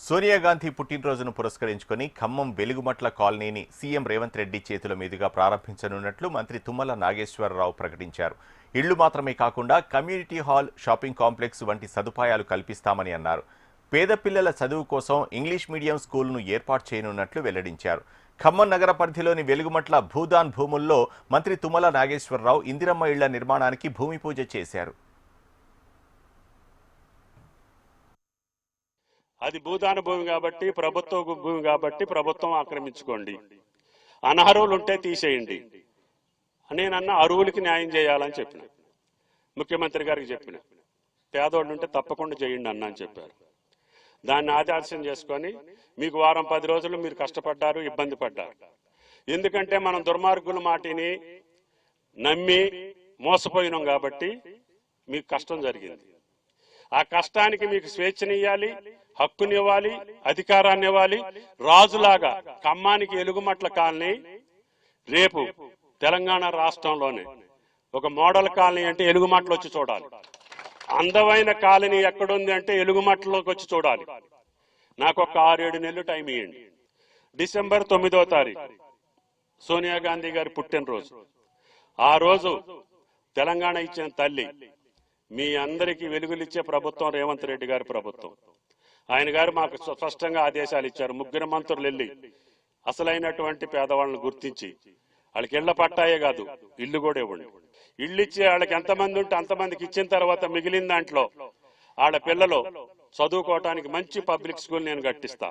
సోనియా గాంధీ పుట్టినరోజును పురస్కరించుకొని ఖమ్మం వెలుగుమట్ల కాలనీని సీఎం రేవంత్ రెడ్డి చేతుల మీదుగా ప్రారంభించనున్నట్లు మంత్రి తుమ్మల నాగేశ్వరరావు ప్రకటించారు. ఇళ్లు మాత్రమే కాకుండా కమ్యూనిటీ హాల్, షాపింగ్ కాంప్లెక్స్ వంటి సదుపాయాలు కల్పిస్తామని అన్నారు. పేద పిల్లల చదువు కోసం ఇంగ్లీష్ మీడియం స్కూల్ను ఏర్పాటు చేయనున్నట్లు వెల్లడించారు. ఖమ్మం నగర పరిధిలోని వెలుగుమట్ల భూదాన్ భూముల్లో మంత్రి తుమ్మల నాగేశ్వరరావు ఇందిరమ్మ ఇళ్ల నిర్మాణానికి భూమి పూజ చేశారు. అది భూదాన భూమి కాబట్టి, ప్రభుత్వ భూమి కాబట్టి ప్రభుత్వం ఆక్రమించుకోండి, అనర్హులు ఉంటే తీసేయండి. నేనన్న అరువులకి న్యాయం చేయాలని చెప్పిన, ముఖ్యమంత్రి గారికి చెప్పిన. పేదోళ్ళు ఉంటే తప్పకుండా చేయండి అన్న అని చెప్పారు. దాన్ని ఆదర్శం చేసుకొని మీకు వారం 10 రోజులు మీరు కష్టపడ్డారు, ఇబ్బంది పడ్డారు. ఎందుకంటే మనం దుర్మార్గుల మాటిని నమ్మి మోసపోయినాం కాబట్టి మీకు కష్టం జరిగింది. ఆ కష్టానికి మీకు స్వేచ్ఛనివ్వాలి, హక్కునివ్వాలి, అధికారాన్ని ఇవ్వాలి. రాజులాగా ఖమ్మానికి ఎలుగుమట్ల కాలనీ రేపు తెలంగాణ రాష్ట్రంలోనే ఒక మోడల్ కాలనీ అంటే ఎలుగుమట్లు వచ్చి చూడాలి. అందమైన కాలనీ ఎక్కడుంది అంటే ఎలుగుమట్లలోకి వచ్చి చూడాలి. నాకు ఒక 6-7 నెలలు టైం ఇవ్వండి. డిసెంబర్ 9వ తారీఖు సోనియా గాంధీ గారి పుట్టినరోజు. ఆ రోజు తెలంగాణ ఇచ్చిన తల్లి, మీ అందరికీ వెలుగులిచ్చే ప్రభుత్వం రేవంత్ రెడ్డి గారి ప్రభుత్వం. ఆయన గారు మాకు స్పష్టంగా ఆదేశాలు ఇచ్చారు. 3 మంత్రులు వెళ్ళి అసలైనటువంటి పేదవాళ్ళని గుర్తించి వాళ్ళకి ఇళ్ల పట్టాయే కాదు, ఇల్లు కూడా ఇవ్వండి. ఇల్లు ఇచ్చి వాళ్ళకి ఎంతమంది ఉంటే అంతమందికి ఇచ్చిన తర్వాత మిగిలిన దాంట్లో వాళ్ళ పిల్లలు చదువుకోవటానికి మంచి పబ్లిక్ స్కూల్ నేను కట్టిస్తా.